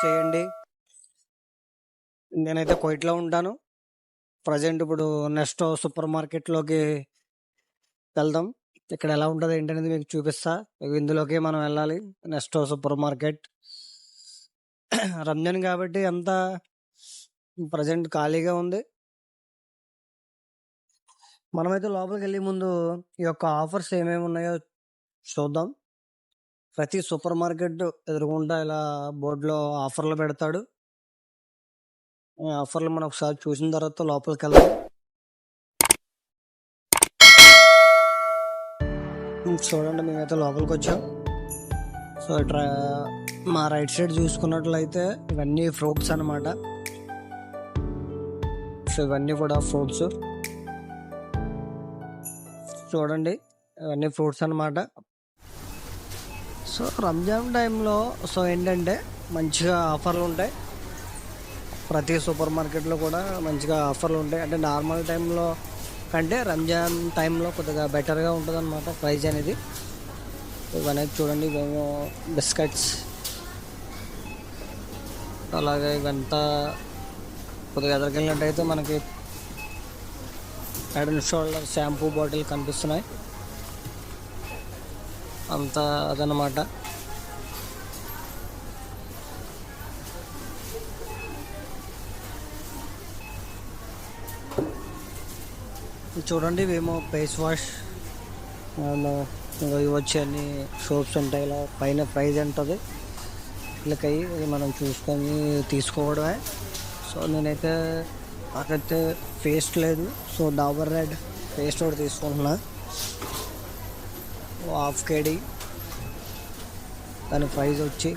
చేయండి. నేనైతే కోయిట్లో ఉంటాను. ప్రజెంట్ ఇప్పుడు నెస్టో సూపర్ మార్కెట్లోకి వెళ్దాం. ఇక్కడ ఎలా ఉంటుంది ఏంటనేది మీకు చూపిస్తా. ఇందులోకి మనం వెళ్ళాలి. నెస్టో సూపర్ మార్కెట్. రంజాన్ కాబట్టి అంతా ప్రజెంట్ ఖాళీగా ఉంది. మనమైతే లోపలికి వెళ్ళే ముందు ఈ యొక్క ఆఫర్స్ ఏమేమి ఉన్నాయో చూద్దాం. ప్రతి సూపర్ మార్కెట్ ఎదురుగుండా ఇలా బోర్డులో ఆఫర్లు పెడతాడు. ఈ ఆఫర్లు మనం ఒకసారి చూసిన తర్వాత లోపలికి వెళ్దాం. చూడండి, మేమైతే లోపలికి వచ్చాం. సో ఇట్లా మా రైట్ సైడ్ చూసుకున్నట్లయితే ఇవన్నీ ఫ్రూట్స్ అన్నమాట. సో ఇవన్నీ కూడా ఫ్రూట్స్. చూడండి, ఇవన్నీ ఫ్రూట్స్ అన్నమాట. సో రంజాన్ టైంలో సో ఏంటంటే మంచిగా ఆఫర్లు ఉంటాయి. ప్రతి సూపర్ మార్కెట్లో కూడా మంచిగా ఆఫర్లు ఉంటాయి. అంటే నార్మల్ టైంలో కంటే రంజాన్ టైంలో కొద్దిగా బెటర్గా ఉంటుంది అన్నమాట ప్రైస్ అనేది. ఇవన్నీ చూడండి, ఇవేమో బిస్కెట్స్, అలాగే ఇవంతా కొద్దిగా ఎదురుకెళ్ళినట్టయితే మనకి head and shoulder shampoo bottle కనిపిస్తున్నాయి. అంతా అదనమాట. చూడండి, ఇవేమో ఫేస్ వాష్, ఇవి వచ్చి అన్ని సోప్స్ ఉంటాయి. ఇలా పైన ప్రైజ్ ఉంటుంది. వీళ్ళకి ఇది మనం చూసుకొని తీసుకోవడమే. సో నేనైతే నాకైతే పేస్ట్ లేదు. సో డాబర్ రెడ్ పేస్ట్ ఒకటి తీసుకుంటున్నా, హాఫ్ కేడీ. దాని ప్రైస్ వచ్చి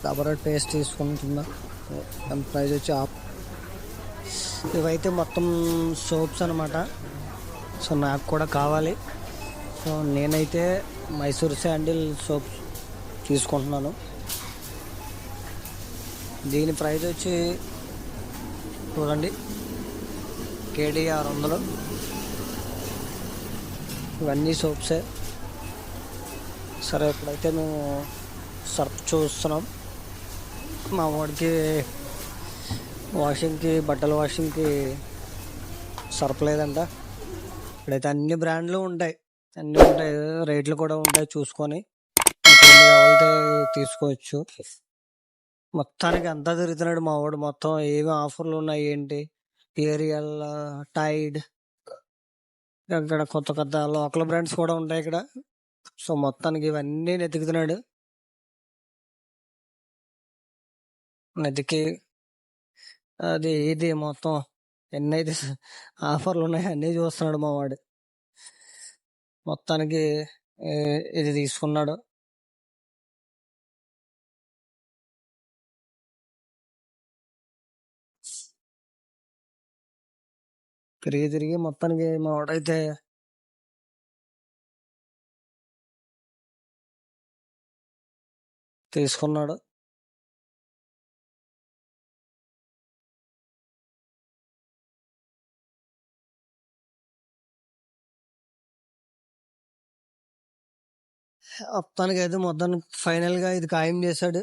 డాబర్ రెడ్ పేస్ట్ తీసుకుంటున్నా. దాని ప్రైస్ వచ్చి హాఫ్. ఇవైతే మొత్తం సోప్స్ అనమాట. సో నాకు కూడా కావాలి. సో నేనైతే మైసూర్ శాండిల్ సోప్ తీసుకుంటున్నాను. దీని ప్రైస్ వచ్చి చూడండి, కేడీ 600. ఇవన్నీ సోప్సే. సరే, ఇప్పుడైతే మేము సర్ఫ్ చూస్తున్నాం. మా వాడికి బట్టల వాషింగ్కి సర్ఫ్ లేదంట. ఇప్పుడైతే అన్ని బ్రాండ్లు ఉంటాయి, రేట్లు కూడా ఉంటాయి. చూసుకొని కావాలంటే తీసుకోవచ్చు. మొత్తానికి అంతా తిరుగుతున్నాడు మా వాడు. మొత్తం ఏమి ఆఫర్లు ఉన్నాయి ఏంటి, ఏరియల్, టైడ్, ఇక్కడ కొత్త లోకల్ బ్రాండ్స్ కూడా ఉంటాయి ఇక్కడ. సో మొత్తానికి ఇవన్నీ వెతుకుతున్నాడు. వెతికి అది ఇది మొత్తం ఎన్నైతే ఆఫర్లు ఉన్నాయి అన్నీ చూస్తున్నాడు మా వాడు. మొత్తానికి ఇది తీసుకున్నాడు. తిరిగి మొత్తానికి మా వాడైతే తీసుకున్నాడు. మొత్తానికి అయితే ఫైనల్ గా ఇది ఖాయం చేశాడు.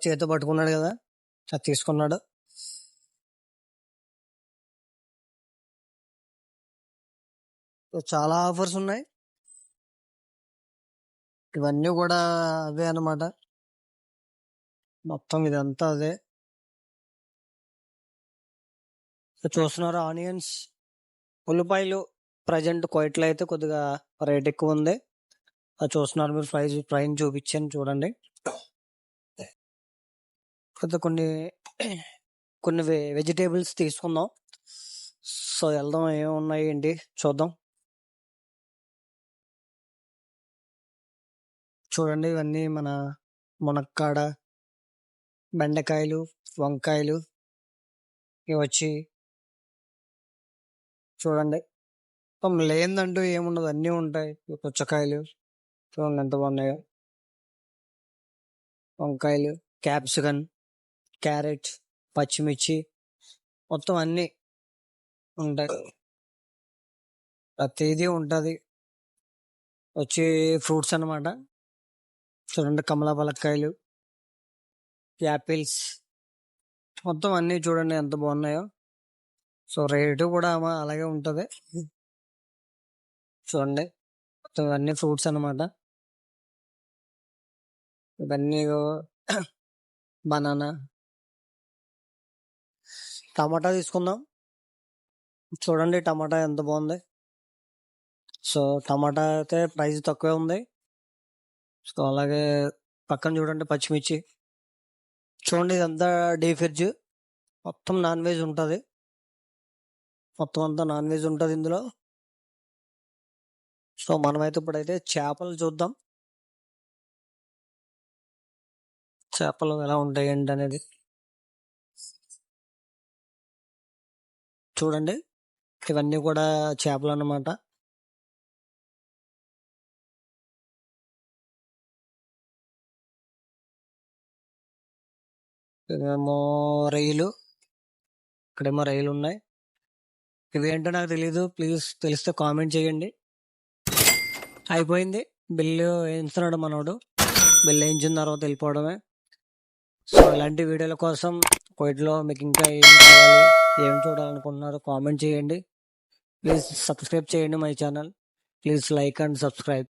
చేతితో పట్టుకున్నాడు కదా, అది తీసుకున్నాడు. చాలా ఆఫర్స్ ఉన్నాయి. ఇవన్నీ కూడా అవే అన్నమాట. మొత్తం ఇదంతా అదే. చూస్తున్నారు, ఆనియన్స్, ఉల్లిపాయలు ప్రజెంట్ కోయిట్లో అయితే కొద్దిగా రేట్ ఎక్కువ ఉంది. అది చూస్తున్నారు మీరు. ప్రైస్ చూపించాను చూడండి. కొన్ని వెజిటేబుల్స్ తీసుకుందాం. సో వెళ్దాం, ఏమున్నాయి ఏంటి చూద్దాం. చూడండి, ఇవన్నీ మన మునక్కాడ, బెండకాయలు, వంకాయలు. ఇవి వచ్చి చూడండి, లేదంటూ ఏముండదు, అన్నీ ఉంటాయి. పుచ్చకాయలు చూడండి ఎంత బాగున్నాయో. వంకాయలు, క్యాప్సికన్, క్యారెట్, పచ్చిమిర్చి, మొత్తం అన్నీ ఉంటాయి. ప్రతిదీ ఉంటుంది. వచ్చి ఫ్రూట్స్ అన్నమాట. చూడండి, కమలా పలక్కాయలు, యాపిల్స్, మొత్తం అన్నీ చూడండి ఎంత బాగున్నాయో. సో రేటు కూడా అలాగే ఉంటుంది. చూడండి, మొత్తం ఇవన్నీ ఫ్రూట్స్ అన్నమాట. ఇవన్నీ బనానా, టమాటా తీసుకుందాం. చూడండి టమాటా ఎంత బాగుంది. సో టమాటా అయితే ప్రైస్ తక్కువే ఉంది. సో అలాగే పక్కన చూడండి పచ్చిమిర్చి. చూడండి ఇదంతా డీ ఫ్రిడ్జ్, మొత్తం నాన్ వెజ్ ఉంటుంది. మొత్తం అంతా నాన్ వెజ్ ఉంటుంది ఇందులో. సో మనమైతే ఇప్పుడైతే చేపలు చూద్దాం. చేపలు ఎలా ఉంటాయి ఏంటి అనేది చూడండి. ఇవన్నీ కూడా చేపలు అన్నమాట. ఇవేమో రొయ్యలు, ఇక్కడేమో రొయ్యలు ఉన్నాయి. ఇవి ఏంటో నాకు తెలియదు, ప్లీజ్ తెలిస్తే కామెంట్ చేయండి. అయిపోయింది, బిల్లు వేయించుతున్నాడు మనోడు. బిల్లు వేయించిన తర్వాత వెళ్ళిపోవడమే. సో ఇలాంటి వీడియోల కోసం కోయిట్లో మీకు ఇంకా ఏం కావాలి, ఏం చూడాలనుకుంటున్నారో కామెంట్ చేయండి. ప్లీజ్ సబ్స్క్రైబ్ చేయండి my channel. Please like and subscribe.